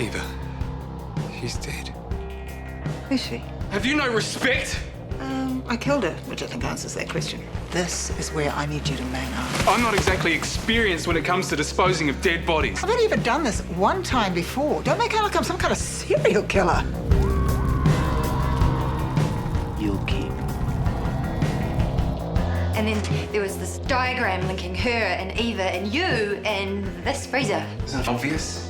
Eva. She's dead. Is she? Have you no respect? I killed her, which I think answers that question. This is where I need you to man up. I'm not exactly experienced when it comes to disposing of dead bodies. I've only ever done this one time before. Don't make out like I'm some kind of serial killer. You'll keep. And then there was this diagram linking her and Eva and you and this freezer. Isn't it obvious?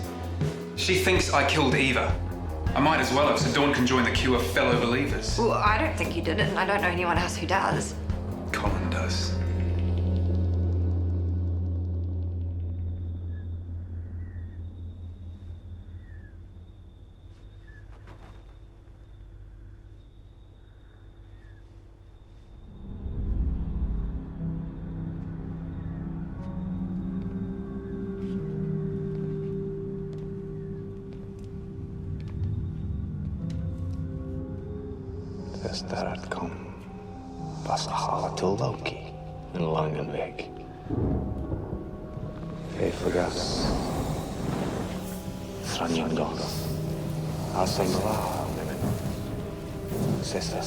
She thinks I killed Eva. I might as well have, so Dawn can join the queue of fellow believers. Well, I don't think you did it, and I don't know anyone else who does. Colin does. Þess där kom passa hala till Loki en lången väg. Faithfulgas Sranjangos Asamala Sessa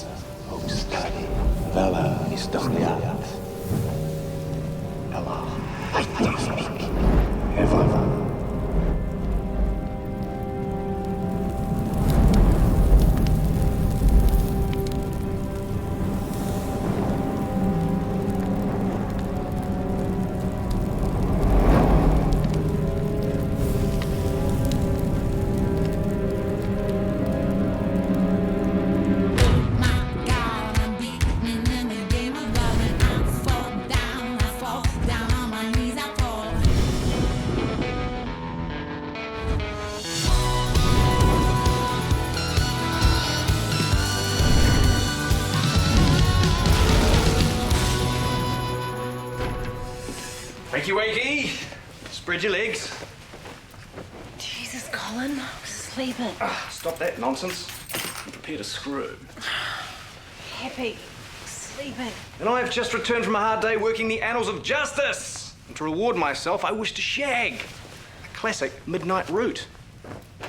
Ostadi Vela Istamliat Ella Aitifik Eva. Wakey, wakey! Spread your legs. Jesus, Colin, I was sleeping. Stop that nonsense. Prepare to screw. Happy, sleeping. And I have just returned from a hard day working the annals of justice. And to reward myself, I wish to shag. A classic midnight route.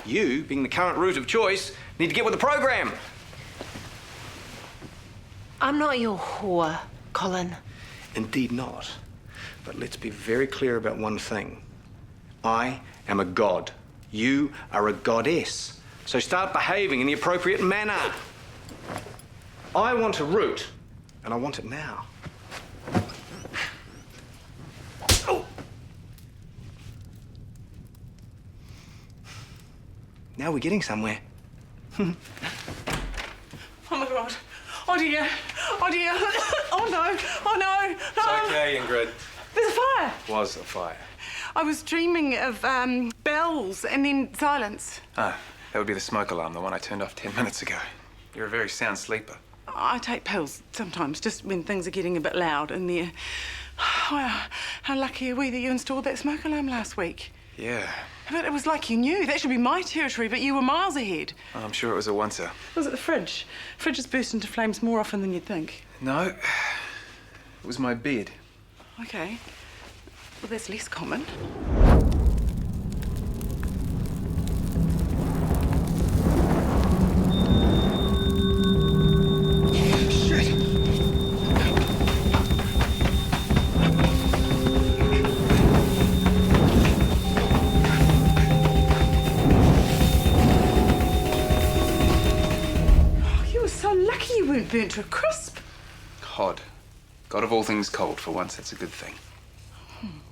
You, being the current route of choice, need to get with the program. I'm not your whore, Colin. Indeed not. But let's be very clear about one thing. I am a god. You are a goddess. So start behaving in the appropriate manner. I want a route, and I want it now. Oh! Now we're getting somewhere. Oh my God. Oh dear. Oh dear. Oh no. Oh no. No. It's okay, Ingrid. There's a fire. Was a fire. I was dreaming of bells and then silence. Ah, that would be the smoke alarm, the one I turned off 10 minutes ago. You're a very sound sleeper. I take pills sometimes, just when things are getting a bit loud in there. Oh, how lucky are we that you installed that smoke alarm last week? Yeah. But it was like you knew. That should be my territory, but you were miles ahead. I'm sure it was a oncer. Was it the fridge? Fridges burst into flames more often than you'd think. No, it was my bed. Okay. Well, that's less common. Burnt to a crisp. Hod. God of all things cold. For once, that's a good thing.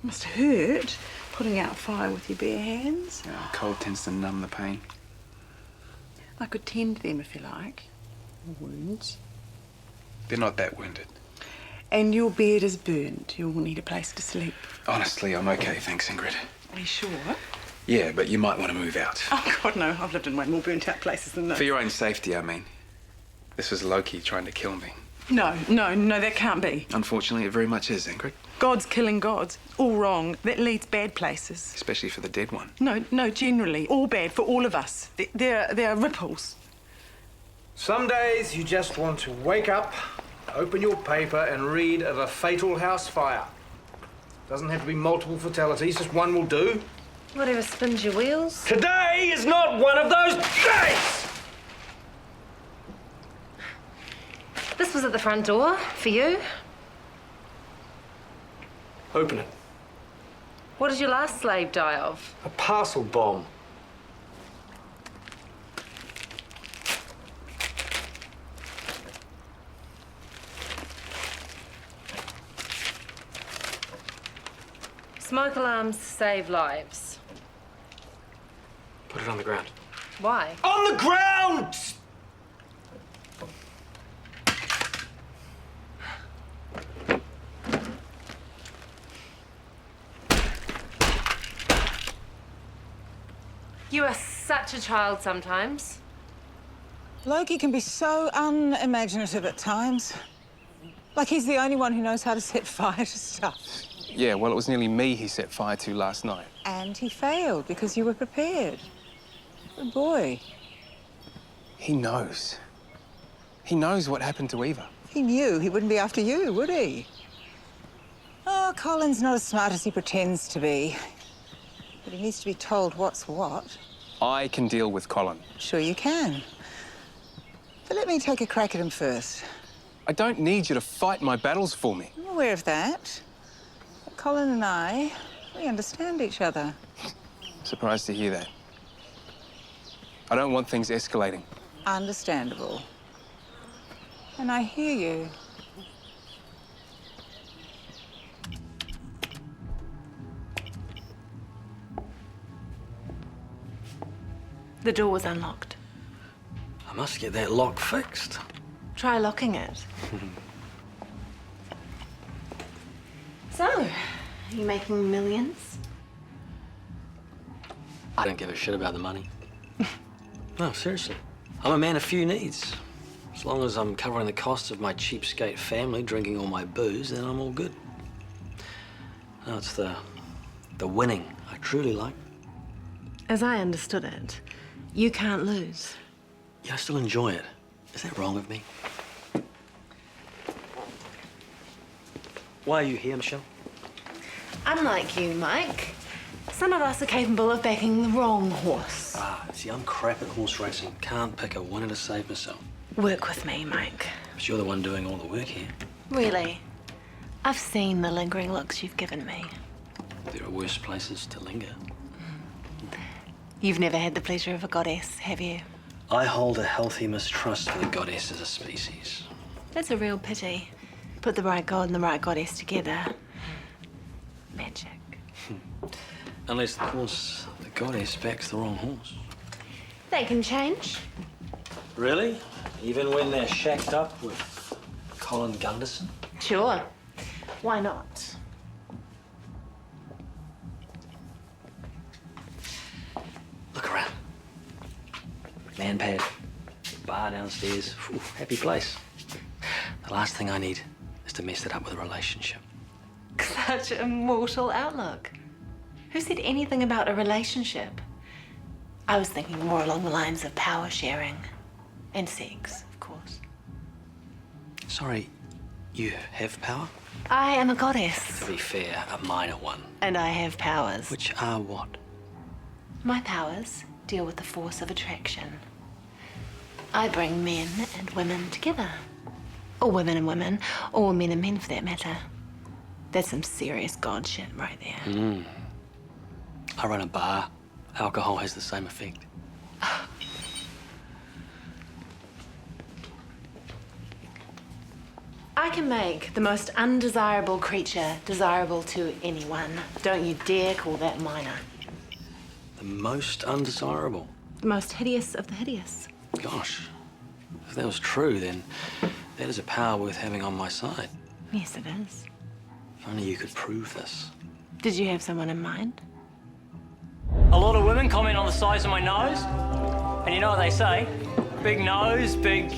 Must hurt, putting out fire with your bare hands. Yeah, cold tends to numb the pain. I could tend them if you like. Wounds. They're not that wounded. And your bed is burned. You'll need a place to sleep. Honestly, I'm okay, thanks, Ingrid. Are you sure? Yeah, but you might want to move out. Oh, God, no. I've lived in way more burnt-out places than this. For your own safety, I mean. This was Loki trying to kill me. No, that can't be. Unfortunately, it very much is, Ingrid. God's killing gods. All wrong. That leads bad places. Especially for the dead one. No, generally. All bad for all of us. There are ripples. Some days you just want to wake up, open your paper and read of a fatal house fire. Doesn't have to be multiple fatalities, just one will do. Whatever spins your wheels. Today is not one of those days! This was at the front door for you. Open it. What did your last slave die of? A parcel bomb. Smoke alarms save lives. Put it on the ground. Why? On the ground! You are such a child sometimes. Loki can be so unimaginative at times. Like he's the only one who knows how to set fire to stuff. Yeah, well, it was nearly me he set fire to last night. And he failed because you were prepared. Good boy. He knows. He knows what happened to Eva. If he knew, he wouldn't be after you, would he? Oh, Colin's not as smart as he pretends to be. But he needs to be told what's what. I can deal with Colin. Sure you can. But let me take a crack at him first. I don't need you to fight my battles for me. I'm aware of that. But Colin and I, we understand each other. Surprised to hear that. I don't want things escalating. Understandable. And I hear you. The door was unlocked. I must get that lock fixed. Try locking it. So, are you making millions? I don't give a shit about the money. No, seriously. I'm a man of few needs. As long as I'm covering the costs of my cheapskate family drinking all my booze, then I'm all good. No, it's the winning I truly like. As I understood it, you can't lose. Yeah, I still enjoy it. Is that wrong of me? Why are you here, Michele? Unlike you, Mike, some of us are capable of backing the wrong horse. See, I'm crap at horse racing. Can't pick a winner to save myself. Work with me, Mike. But you're the one doing all the work here. Really? I've seen the lingering looks you've given me. There are worse places to linger. You've never had the pleasure of a goddess, have you? I hold a healthy mistrust for the goddess as a species. That's a real pity. Put the right god and the right goddess together. Magic. Unless, of course, the goddess backs the wrong horse. They can change. Really? Even when they're shacked up with Colin Gunderson? Sure. Why not? Look around. Man pad, bar downstairs. Ooh, happy place. The last thing I need is to mess it up with a relationship. Such a mortal outlook. Who said anything about a relationship? I was thinking more along the lines of power sharing. And sex, of course. Sorry, you have power? I am a goddess. To be fair, a minor one. And I have powers. Which are what? My powers deal with the force of attraction. I bring men and women together. Or women and women, or men and men for that matter. That's some serious god shit right there. I run a bar. Alcohol has the same effect. I can make the most undesirable creature desirable to anyone. Don't you dare call that minor. The most undesirable. The most hideous of the hideous. Gosh, if that was true, then that is a power worth having on my side. Yes, it is. If only you could prove this. Did you have someone in mind? A lot of women comment on the size of my nose. And you know what they say? Big nose, big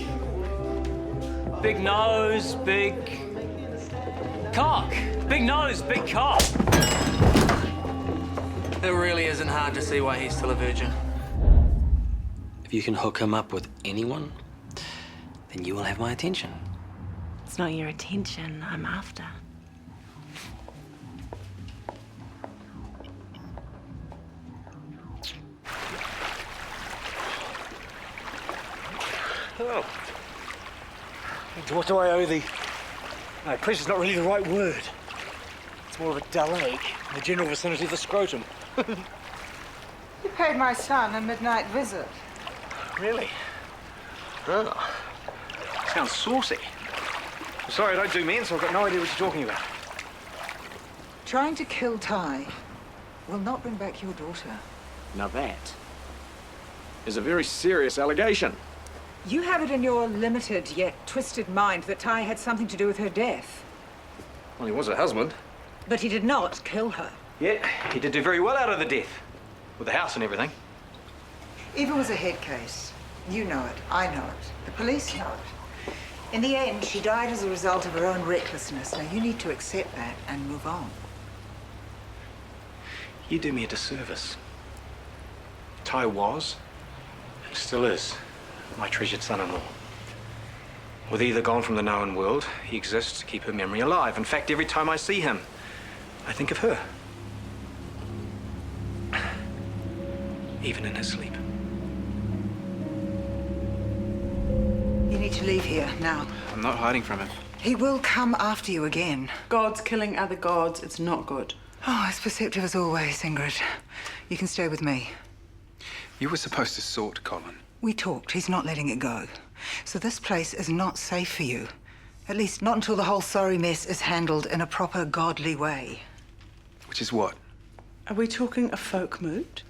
nose, big cock. Big nose, big cock. It really isn't hard to see why he's still a virgin. If you can hook him up with anyone, then you will have my attention. It's not your attention I'm after. Oh. What do I owe thee? No, pressure's not really the right word. It's more of a dull ache in the general vicinity of the scrotum. You paid my son a midnight visit. Really? Oh. Sounds saucy. I'm sorry, I don't do men, so I've got no idea what you're talking about. Trying to kill Ty will not bring back your daughter. Now that is a very serious allegation. You have it in your limited yet twisted mind that Ty had something to do with her death. Well, he was her husband. But he did not kill her. Yeah, he did do very well out of the death. With the house and everything. Eva was a head case. You know it. I know it. The police know it. In the end, she died as a result of her own recklessness. Now, you need to accept that and move on. You do me a disservice. Ty was, and still is, my treasured son-in-law. With Eva gone from the known world, he exists to keep her memory alive. In fact, every time I see him, I think of her. Even in his sleep. You need to leave here now. I'm not hiding from him. He will come after you again. Gods killing other gods, it's not good. Oh, as perceptive as always, Ingrid. You can stay with me. You were supposed to sort Colin. We talked. He's not letting it go. So this place is not safe for you. At least not until the whole sorry mess is handled in a proper godly way. Which is what? Are we talking a Folkmoot?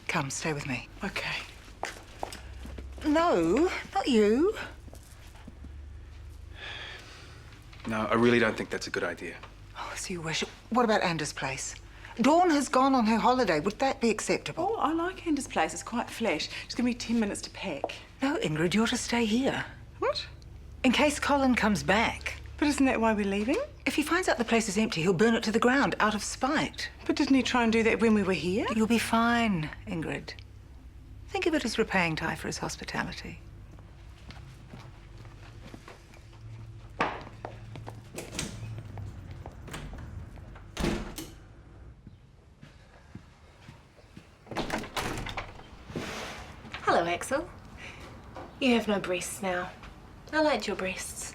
Come, stay with me. Okay. No, not you. No, I really don't think that's a good idea. Oh, as you wish. What about Anders' place? Dawn has gone on her holiday. Would that be acceptable? Oh, I like Anders' place. It's quite flesh. Just give me 10 minutes to pack. No, Ingrid, you're to stay here. What? In case Colin comes back. But isn't that why we're leaving? If he finds out the place is empty, he'll burn it to the ground out of spite. But didn't he try and do that when we were here? You'll be fine, Ingrid. Think of it as repaying Ty for his hospitality. Hello, Axel. You have no breasts now. I liked your breasts.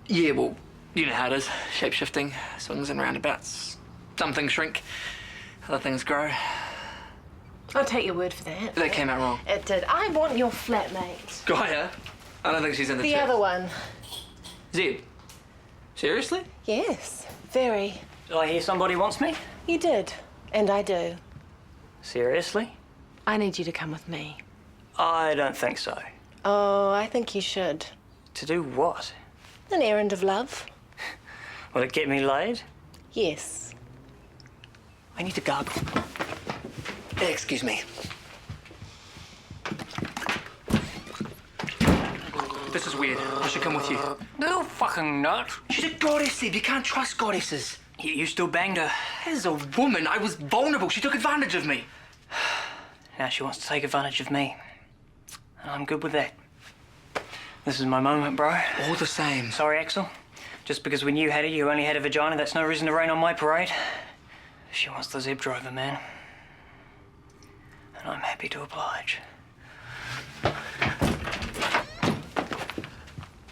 Yeah, well, you know how it is. Shape-shifting, swings and roundabouts. Some things shrink, other things grow. I'll take your word for that. That came out wrong. It did. I want your flatmate. Gaia? I don't think she's in the The chat. other one. Zeb? Seriously? Yes, very. Did I hear somebody wants me? You did, and I do. Seriously? I need you to come with me. I don't think so. Oh, I think you should. To do what? An errand of love. Will it get me laid? Yes. I need to gargle. Excuse me. This is weird. I should come with you. No fucking nut. She's a goddess, Zeb. You can't trust goddesses. You still banged her. As a woman, I was vulnerable. She took advantage of me. Now she wants to take advantage of me. And I'm good with that. This is my moment, bro. All the same. Sorry, Axel. Just because when you had it, you only had a vagina, that's no reason to rain on my parade. She wants the Zeb driver, man. And I'm happy to oblige.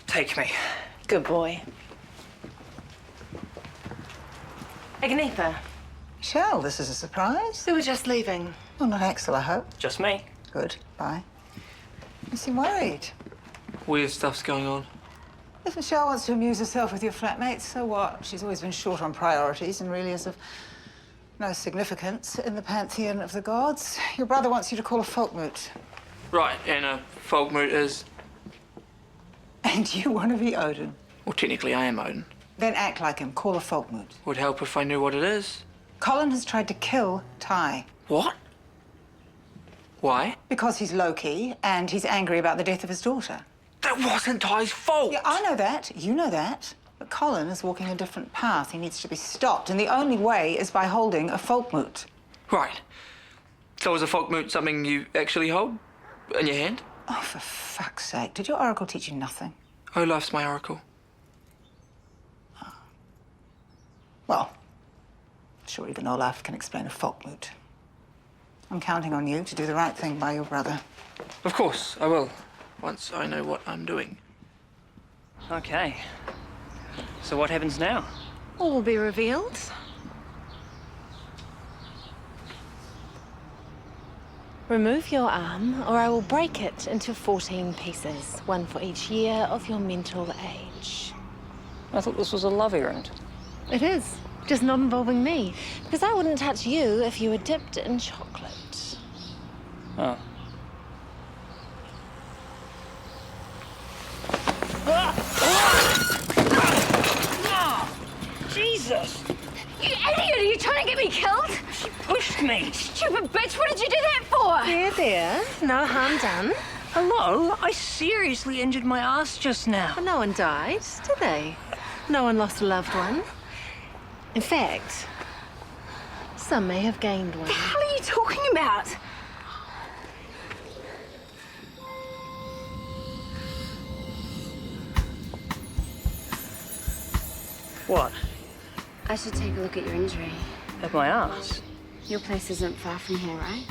Take me. Good boy. Agnetha, Michele, this is a surprise. we were just leaving. Well, not Axel, I hope. Just me. Good. Bye. You seem worried. Weird stuff's going on. If Michele wants to amuse herself with your flatmates, so what? She's always been short on priorities and really is of no significance in the pantheon of the gods. Your brother wants you to call a Folkmoot. Right, and a Folkmoot is... And you want to be Odin. Well, technically I am Odin. Then act like him. Call a Folkmoot. Would help if I knew what it is. Colin has tried to kill Ty. What? Why? Because he's Loki and he's angry about the death of his daughter. That wasn't Ty's fault! Yeah, I know that. You know that. But Colin is walking a different path. He needs to be stopped. And the only way is by holding a Folkmoot. Right. So is a Folkmoot something you actually hold in your hand? Oh, for fuck's sake. Did your oracle teach you nothing? Olaf's my oracle. Well, I'm sure even Olaf can explain a Folkmoot. I'm counting on you to do the right thing by your brother. Of course, I will. Once I know what I'm doing. Okay. So what happens now? All will be revealed. Remove your arm, or I will break it into 14 pieces, one for each year of your mental age. I thought this was a love errand. It is, just not involving me, because I wouldn't touch you if you were dipped in chocolate. Oh. Jesus! You idiot! Are you trying to get me killed? She pushed me. Stupid bitch! What did you do that for? There. No harm done. Hello? I seriously injured my ass just now. But no one died, did they? No one lost a loved one. In fact, some may have gained one. What the hell are you talking about? What? I should take a look at your injury. At my ass? Your place isn't far from here, right?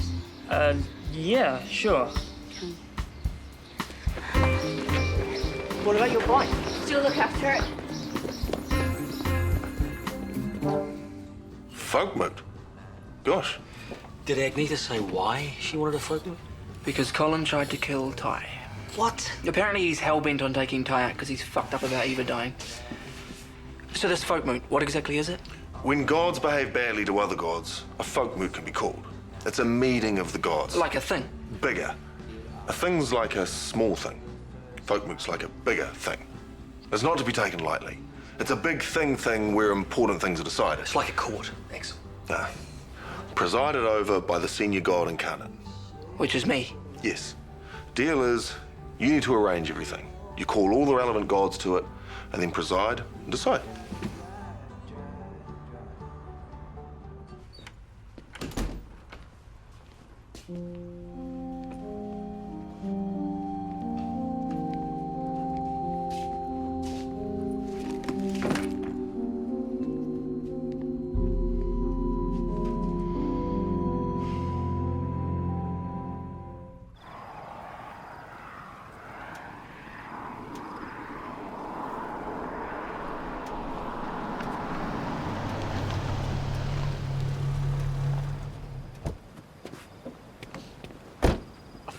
Yeah, sure. What about your bike? Still look after it. Folkmoot? Gosh. Did Agnetha say why she wanted a folkmoot? Because Colin tried to kill Ty. What? Apparently he's hell-bent on taking Ty out because he's fucked up about Eva dying. So this folkmoot, what exactly is it? When gods behave badly to other gods, a folkmoot can be called. It's a meeting of the gods. Like a thing? Bigger. A thing's like a small thing. Folkmoot's like a bigger thing. It's not to be taken lightly. It's a big thing where important things are decided. It's like a court. Excellent. Presided over by the senior god incarnate. Which is me? Yes. Deal is, you need to arrange everything. You call all the relevant gods to it, and then preside and decide.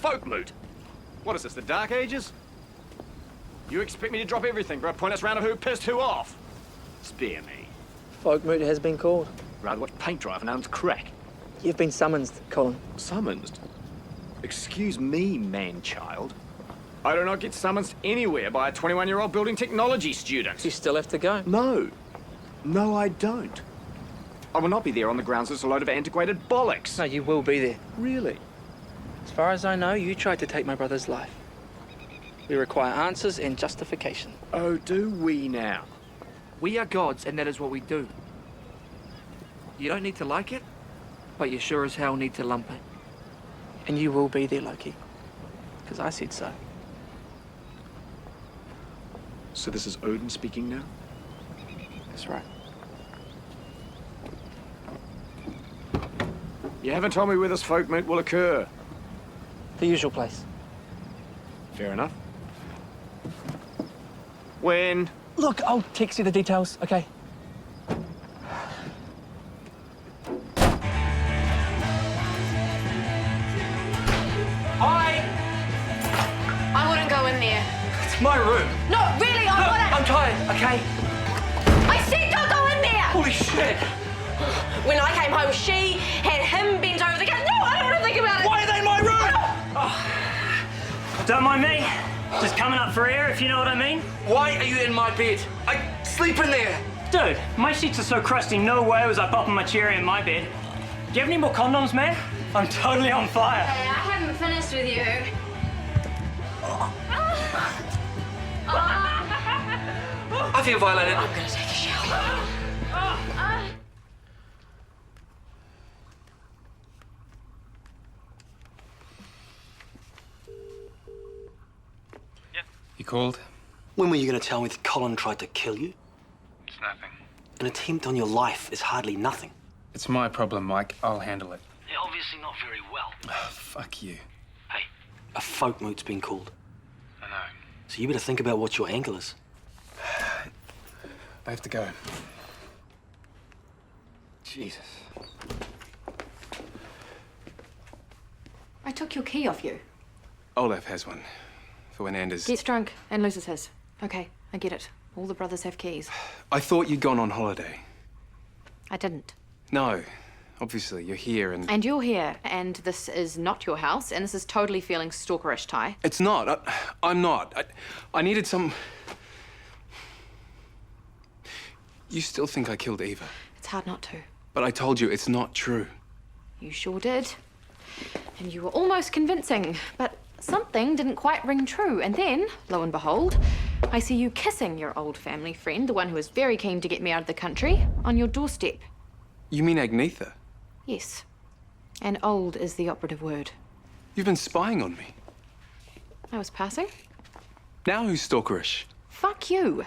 Folkmoot? What is this, the Dark Ages? You expect me to drop everything, bro? Point us round of who pissed who off? Spare me. Folkmoot has been called. Rather watch paint dry for now to crack. You've been summoned, Colin. Summoned? Excuse me, man-child. I do not get summoned anywhere by a 21-year-old building technology student. You still have to go. No. No, I don't. I will not be there on the grounds it's a load of antiquated bollocks. No, you will be there. Really? As far as I know, you tried to take my brother's life. We require answers and justification. Oh, do we now? We are gods, and that is what we do. You don't need to like it, but you sure as hell need to lump it. And you will be there, Loki. Because I said so. So this is Odin speaking now? That's right. You haven't told me where this folkmoot will occur. The usual place. Fair enough. When? Look, I'll text you the details, okay? Hi! I wouldn't go in there. It's my room. No, really, I Look, wouldn't. I'm tired, okay? I said don't go in there! Holy shit! When I came home, she had him bent over the gun. No, I don't want to think about it. Why are they in my room? Don't mind me. Just coming up for air, if you know what I mean. Why are you in my bed? I sleep in there. Dude, my sheets are so crusty, no way was I popping my cherry in my bed. Do you have any more condoms, man? I'm totally on fire. Hey, I haven't finished with you. I feel violated. I'm gonna take a shower. You called? When were you going to tell me that Colin tried to kill you? It's nothing. An attempt on your life is hardly nothing. It's my problem, Mike. I'll handle it. They're obviously not very well. Fuck you. Hey, a folkmoot's been called. I know. So you better think about what your angle is. I have to go. Jesus. I took your key off you. Olaf has one. For when Anders... Gets drunk and loses his. Okay, I get it. All the brothers have keys. I thought you'd gone on holiday. I didn't. No. Obviously, you're here and... And you're here, and this is not your house, and this is totally feeling stalkerish, Ty. It's not. I'm not. I needed some... You still think I killed Eva. It's hard not to. But I told you it's not true. You sure did. And you were almost convincing, but something didn't quite ring true. And then, lo and behold, I see you kissing your old family friend, the one who was very keen to get me out of the country, on your doorstep. You mean Agnetha? Yes. And old is the operative word. You've been spying on me. I was passing. Now who's stalkerish? Fuck you.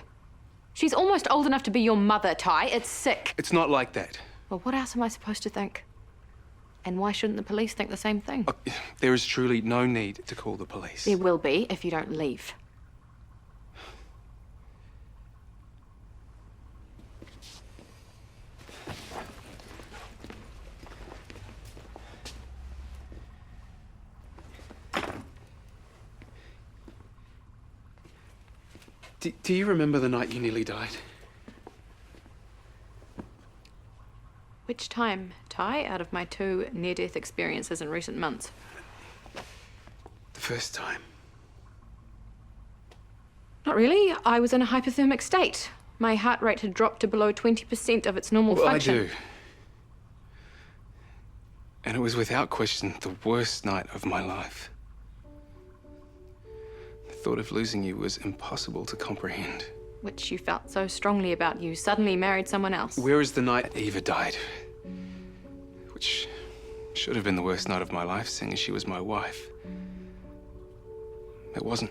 She's almost old enough to be your mother, Ty. It's sick. It's not like that. Well, what else am I supposed to think? And why shouldn't the police think the same thing? There is truly no need to call the police. There will be if you don't leave. Do you remember the night you nearly died? Which time, Ty, out of my 2 near-death experiences in recent months? The first time. Not really. I was in a hypothermic state. My heart rate had dropped to below 20% of its normal function. I do. And it was without question the worst night of my life. The thought of losing you was impossible to comprehend. Which you felt so strongly about. You suddenly married someone else. Where is the night Eva died? Which should have been the worst night of my life, seeing as she was my wife. It wasn't.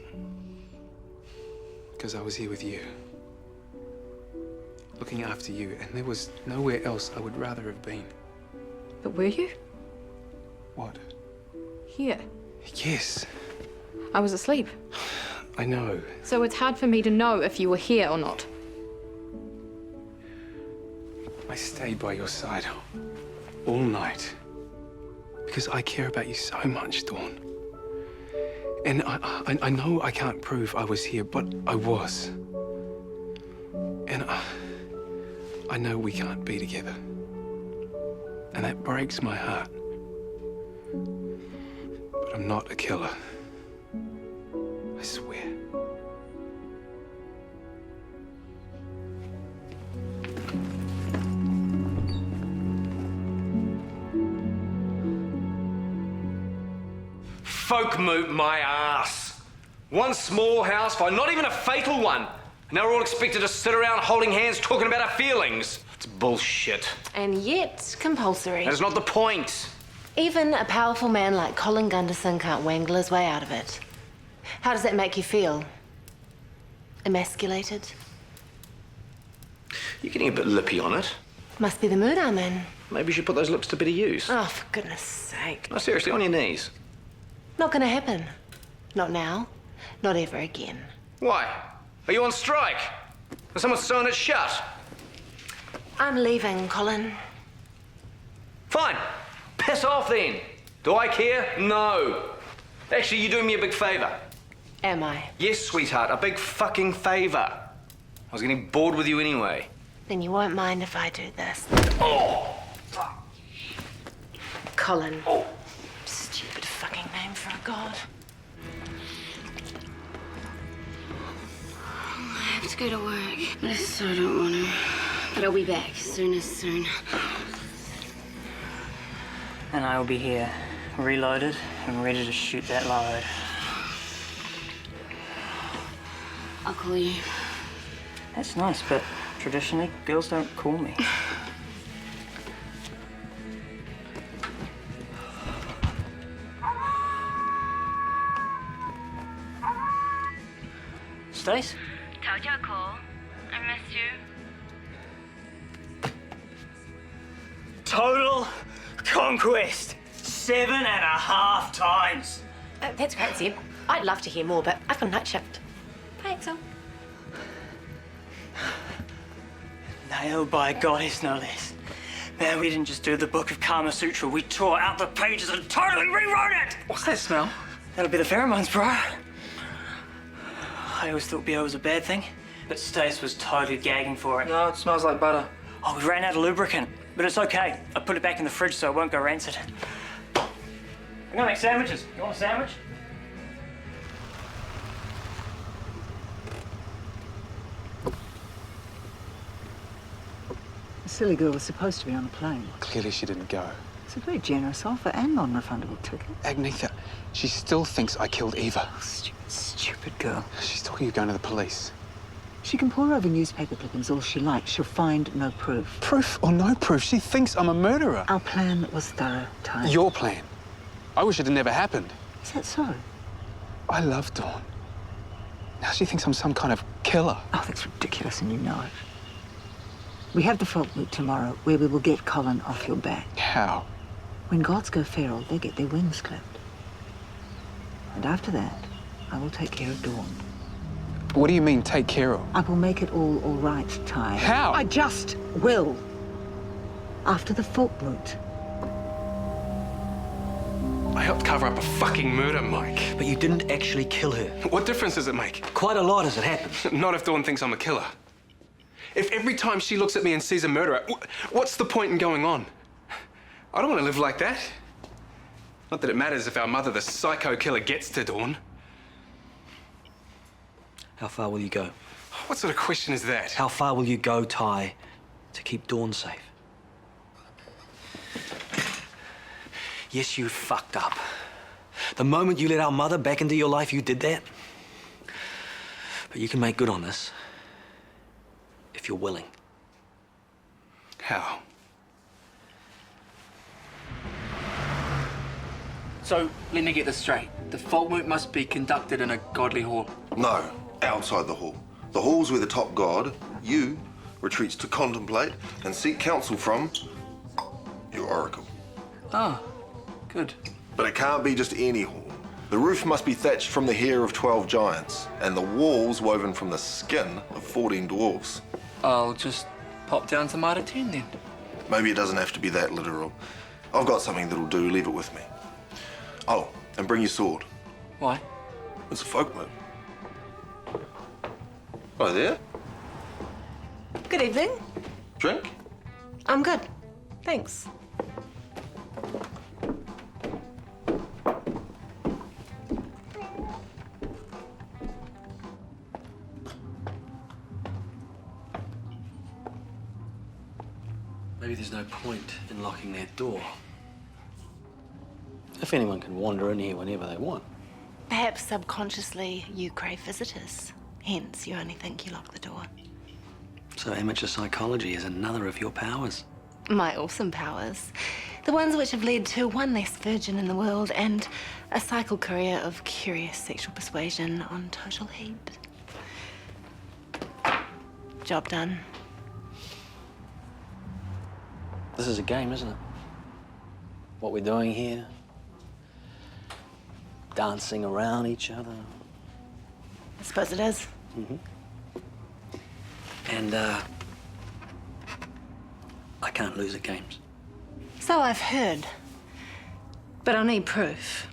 Because I was here with you. Looking after you, and there was nowhere else I would rather have been. But were you? What? Here. Yes. I was asleep. I know. So it's hard for me to know if you were here or not. I stayed by your side all night because I care about you so much, Dawn. And I know I can't prove I was here, but I was. And I know we can't be together. And that breaks my heart. But I'm not a killer. I swear. Folkmoot my ass. One small house fight, not even a fatal one. And now we're all expected to sit around holding hands talking about our feelings. It's bullshit. And yet, compulsory. That's not the point. Even a powerful man like Colin Gunderson can't wangle his way out of it. How does that make you feel? Emasculated? You're getting a bit lippy on it. Must be the mood I'm in. Maybe you should put those lips to better use. Oh, for goodness sake. No, seriously, on your knees. Not gonna happen. Not now. Not ever again. Why? Are you on strike? Or someone's sewing it shut? I'm leaving, Colin. Fine. Piss off then. Do I care? No. Actually, you're doing me a big favor. Am I? Yes, sweetheart, a big fucking favor. I was getting bored with you anyway. Then you won't mind if I do this. Oh! Colin. Oh. Stupid fucking name for a god. I have to go to work, but I so don't want to. But I'll be back soon as soon. And I will be here, reloaded and ready to shoot that load. I'll call you. That's nice, but traditionally, girls don't call me. Stace? Told you I'd call. I missed you. Total conquest. 7.5 times. That's great, Zeb. I'd love to hear more, but I've got a night shift. Bye, Axel. Nailed by a goddess, no less. Man, we didn't just do the Book of Kama Sutra, we tore out the pages and totally rewrote it! What's that smell? That'll be the pheromones, bro. I always thought BO was a bad thing, but Stace was totally gagging for it. No, it smells like butter. Oh, we ran out of lubricant, but it's okay. I put it back in the fridge so it won't go rancid. I'm gonna make sandwiches. You want a sandwich? The silly girl was supposed to be on a plane. Clearly she didn't go. It's a very generous offer and non-refundable ticket. Agnetha, she still thinks I killed Eva. Oh, stupid girl. She's talking of going to the police. She can pore over newspaper clippings all she likes. She'll find no proof. Proof or no proof, she thinks I'm a murderer. Our plan was thorough, Ty. Your plan? I wish it had never happened. Is that so? I love Dawn. Now she thinks I'm some kind of killer. Oh, that's ridiculous, and you know it. We have the Folkmoot tomorrow, where we will get Colin off your back. How? When gods go feral, they get their wings clipped. And after that, I will take care of Dawn. What do you mean, take care of? I will make it all right, Ty. How? I just will. After the Folkmoot. I helped cover up a fucking murder, Mike. But you didn't actually kill her. What difference does it make? Quite a lot as it happens. Not if Dawn thinks I'm a killer. If every time she looks at me and sees a murderer, what's the point in going on? I don't want to live like that. Not that it matters if our mother, the psycho killer, gets to Dawn. How far will you go? What sort of question is that? How far will you go, Ty, to keep Dawn safe? Yes, you fucked up. The moment you let our mother back into your life, you did that. But you can make good on this if you're willing. How? So, let me get this straight. The Folkmoot must be conducted in a godly hall. No, outside the hall. The hall's where the top god, you, retreats to contemplate and seek counsel from your oracle. Ah, good. But it can't be just any hall. The roof must be thatched from the hair of 12 giants, and the walls woven from the skin of 14 dwarves. I'll just pop down to Mitre 10 then. Maybe it doesn't have to be that literal. I've got something that'll do, leave it with me. Oh, and bring your sword. Why? It's a Folkmoot. Hi there. Good evening. Drink? I'm good. Thanks. Maybe there's no point in locking that door. If anyone can wander in here whenever they want. Perhaps subconsciously you crave visitors. Hence, you only think you lock the door. So amateur psychology is another of your powers. My awesome powers. The ones which have led to one less virgin in the world and a cycle career of curious sexual persuasion on total heap. Job done. This is a game, isn't it? What we're doing here. Dancing around each other. I suppose it is. Mm-hmm. And, I can't lose at games. So I've heard. But I'll need proof.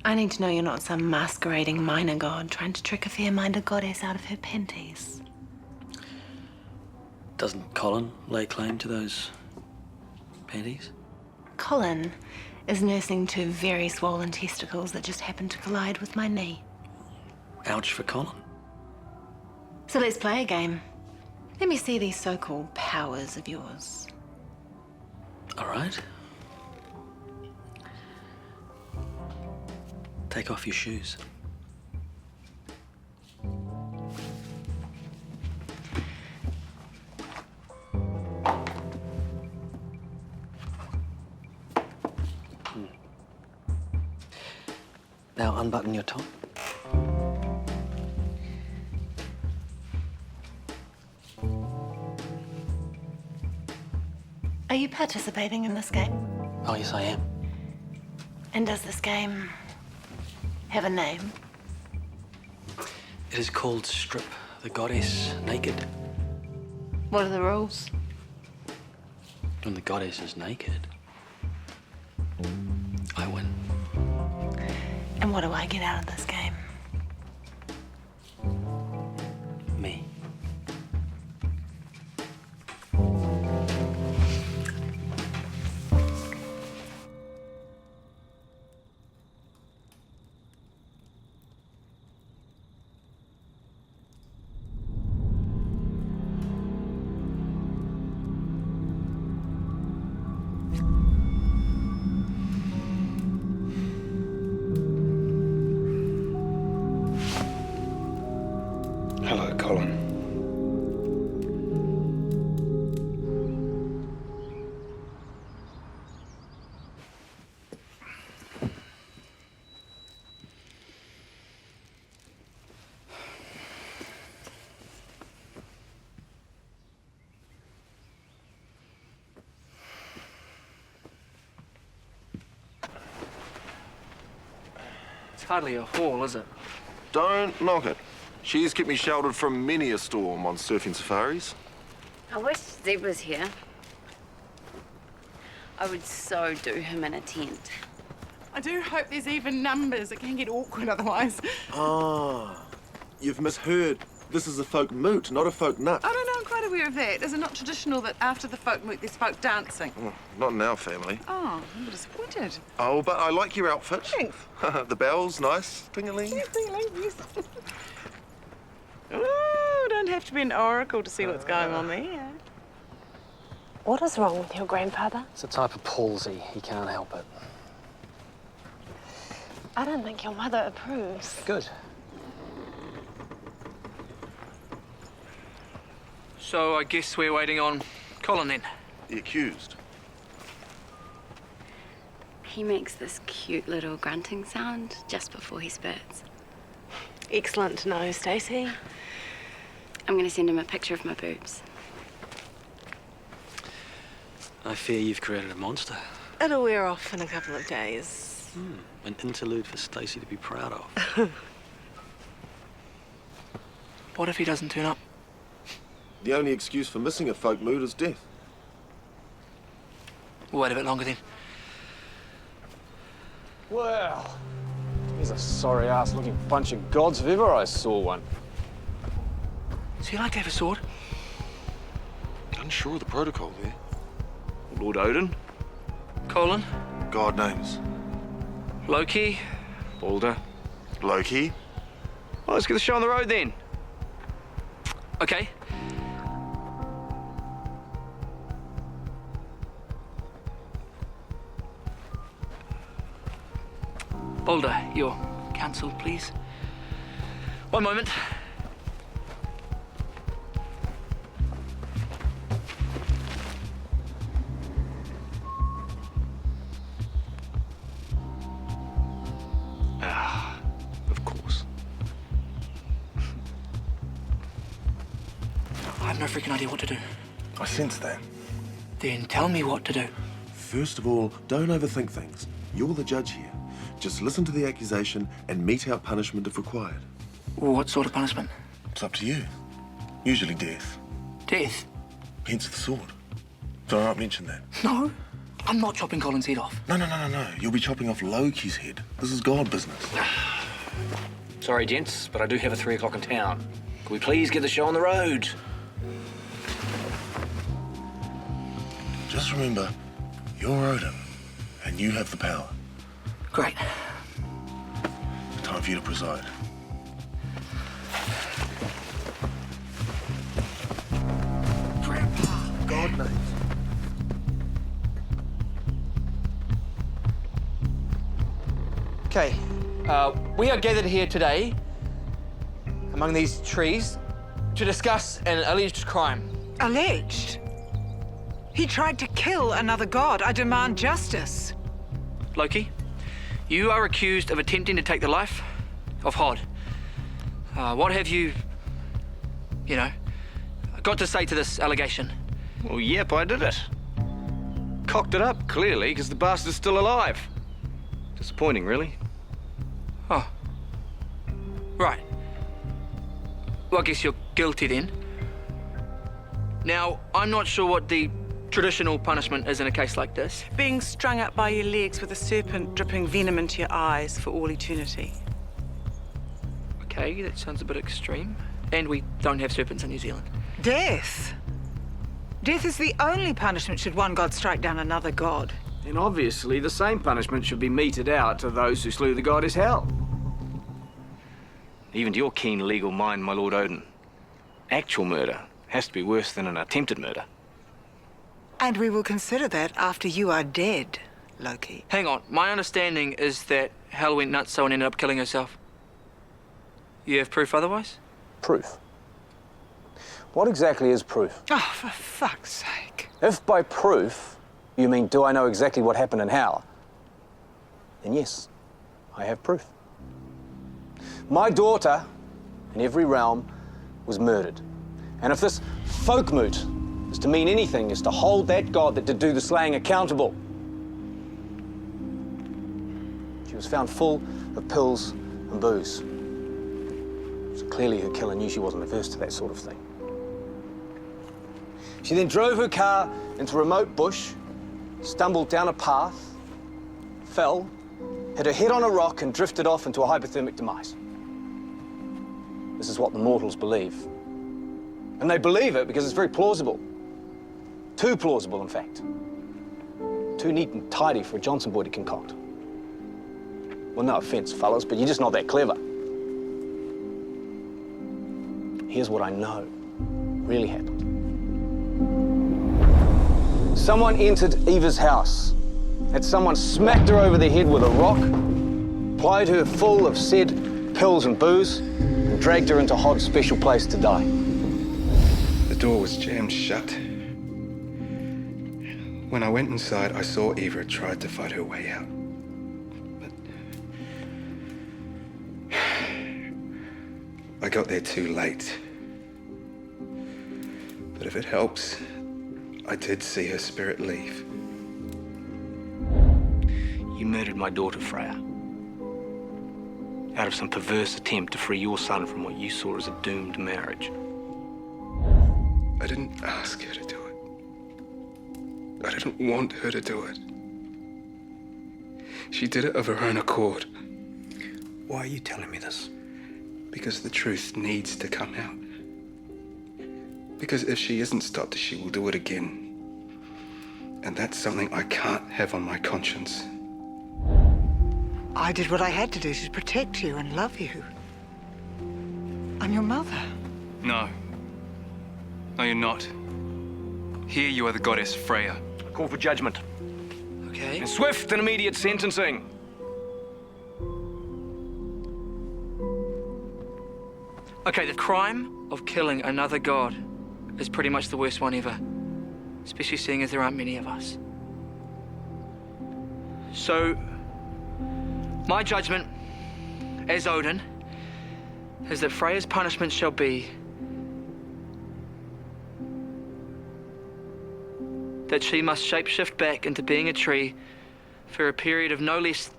I need to know you're not some masquerading minor god trying to trick a fair-minded goddess out of her panties. Doesn't Colin lay claim to those panties? Colin is nursing two very swollen testicles that just happened to collide with my knee. Ouch for Colin. So let's play a game. Let me see these so-called powers of yours. All right. Take off your shoes. Now unbutton your top. Are you participating in this game? Oh, yes, I am. And does this game have a name? It is called Strip the Goddess Naked. What are the rules? When the goddess is naked, I win. And what do I get out of this game? Me. Hello, Colin. It's hardly a hall, is it? Don't knock it. She's kept me sheltered from many a storm on surfing safaris. I wish Zeb was here. I would so do him in a tent. I do hope there's even numbers. It can get awkward otherwise. Ah, you've misheard. This is a folk moot, not a folk nut. I don't know, I'm quite aware of that. Is it not traditional that after the folk moot there's folk dancing? Not in our family. Oh, I'm disappointed. Oh, but I like your outfit. Thanks. The bell's nice. Ting-a-ling. Yes. Ooh, don't have to be an oracle to see what's going on there. What is wrong with your grandfather? It's a type of palsy. He can't help it. I don't think your mother approves. Good. So I guess we're waiting on Colin then. The accused. He makes this cute little grunting sound just before he spits. Excellent to know, Stacey. I'm going to send him a picture of my boobs. I fear you've created a monster. It'll wear off in a couple of days. An interlude for Stacey to be proud of. What if he doesn't turn up? The only excuse for missing a folk moot is death. We'll wait a bit longer then. Well, he's a sorry-ass looking bunch of gods if ever I saw one. So you like to have a sword? Unsure of the protocol there. Lord Odin, Colin? God names. Loki? Balder. Loki. Well, let's get the show on the road then. Okay. Balder, your counsel, please. One moment. Of course. I have no freaking idea what to do. I sense that. Then tell me what to do. First of all, don't overthink things. You're the judge here. Just listen to the accusation and mete out punishment if required. What sort of punishment? It's up to you. Usually death. Death? Hence the sword. Did I not mention that? No, I'm not chopping Colin's head off. No. You'll be chopping off Loki's head. This is God business. Sorry, gents, but I do have a 3 o'clock in town. Can we please get the show on the road? Just remember, you're Odin, and you have the power. Great. Time for you to preside. Grandpa. God knows. Okay, we are gathered here today, among these trees, to discuss an alleged crime. Alleged? He tried to kill another god. I demand justice. Loki, you are accused of attempting to take the life of Hod. What have you got to say to this allegation? Well, yep, I did it. Cocked it up, clearly, because the bastard's still alive. Disappointing, really. Oh. Right. Well, I guess you're guilty then. Now, I'm not sure what the traditional punishment is in a case like this. Being strung up by your legs with a serpent dripping venom into your eyes for all eternity. Okay, that sounds a bit extreme. And we don't have serpents in New Zealand. Death. Death is the only punishment should one god strike down another god. And obviously, the same punishment should be meted out to those who slew the goddess Hel. Even to your keen legal mind, my Lord Odin, actual murder has to be worse than an attempted murder. And we will consider that after you are dead, Loki. Hang on, my understanding is that Hel went nuts and ended up killing herself. You have proof otherwise? Proof? What exactly is proof? Oh, for fuck's sake. If by proof you mean do I know exactly what happened and how, then yes, I have proof. My daughter, in every realm, was murdered. And if this Folkmoot is to mean anything, is to hold that god that did do the slaying accountable. She was found full of pills and booze. So clearly her killer knew she wasn't averse to that sort of thing. She then drove her car into a remote bush, stumbled down a path, fell, hit her head on a rock and drifted off into a hypothermic demise. This is what the mortals believe. And they believe it because it's very plausible. Too plausible, in fact. Too neat and tidy for a Johnson boy to concoct. Well, no offense, fellas, but you're just not that clever. Here's what I know really happened. Someone entered Eva's house, had someone smacked her over the head with a rock, plied her full of said pills and booze, and dragged her into Hod's special place to die. The door was jammed shut. When I went inside, I saw Eva tried to fight her way out. But I got there too late. But if it helps, I did see her spirit leave. You murdered my daughter, Freya, out of some perverse attempt to free your son from what you saw as a doomed marriage. I didn't ask her to do it. I didn't want her to do it. She did it of her own accord. Why are you telling me this? Because the truth needs to come out. Because if she isn't stopped, she will do it again. And that's something I can't have on my conscience. I did what I had to do to protect you and love you. I'm your mother. No. No, you're not. Here you are the goddess Freya. I call for judgment. Okay. And swift and immediate sentencing. Okay, the crime of killing another god is pretty much the worst one ever. Especially seeing as there aren't many of us. So, my judgment, as Odin, is that Freya's punishment shall be that she must shapeshift back into being a tree for a period of no less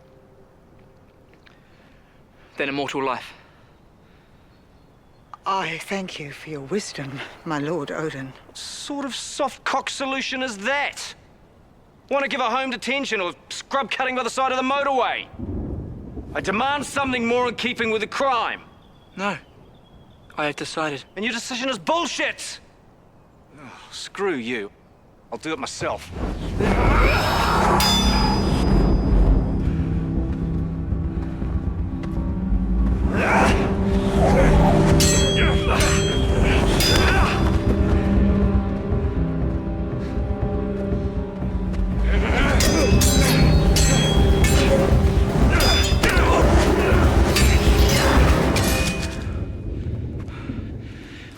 than a mortal life. I thank you for your wisdom, my Lord Odin. What sort of soft cock solution is that? Want to give her home detention or scrub cutting by the side of the motorway? I demand something more in keeping with the crime. No. I have decided. And your decision is bullshit! Oh, screw you. I'll do it myself.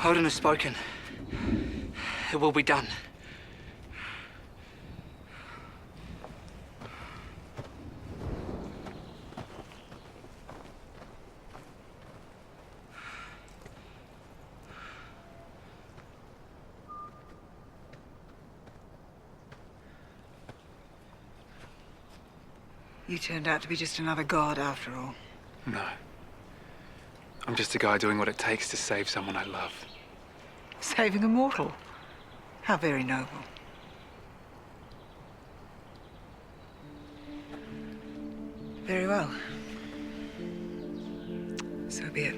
Odin has spoken. It will be done. You turned out to be just another god after all. No. I'm just a guy doing what it takes to save someone I love. Saving a mortal. How very noble. Very well. So be it.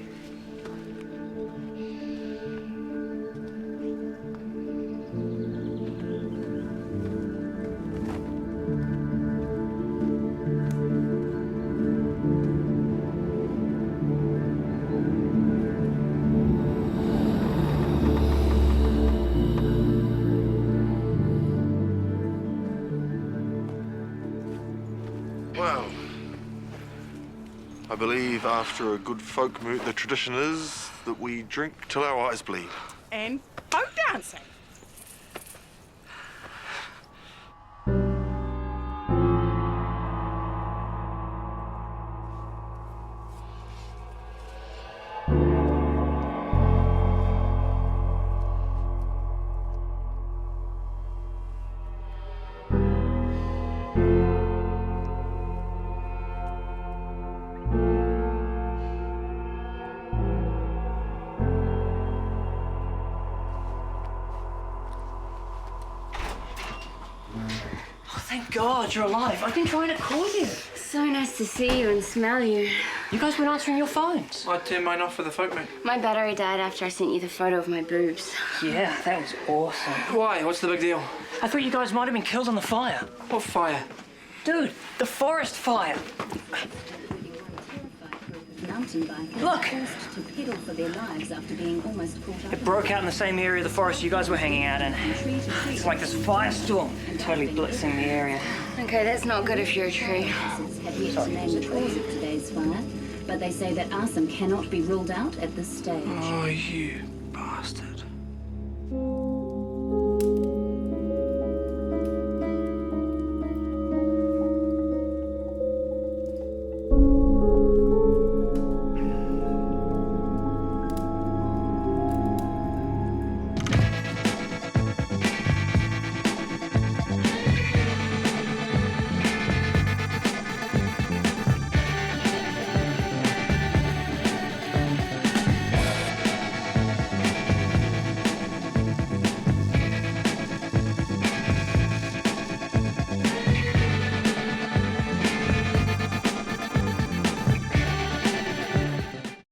Well, I believe after a good folkmoot, the tradition is that we drink till our eyes bleed. And folk dancing. Thank God you're alive. I've been trying to call you. So nice to see you and smell you. You guys weren't answering your phones. I turned mine off for the Folkmoot. My battery died after I sent you the photo of my boobs. Yeah, that was awesome. Why? What's the big deal? I thought you guys might have been killed on the fire. What fire? Dude, the forest fire. Mountain bikers Look! forced to pedal for their lives after being almost caught up. It broke out in the same area of the forest you guys were hanging out in. It's like this firestorm, totally blitzing the area. Okay, that's not good if you're a tree. Have yet to name the cause of today's fire, but they say that arson cannot be ruled out at this stage. Oh, you bastard.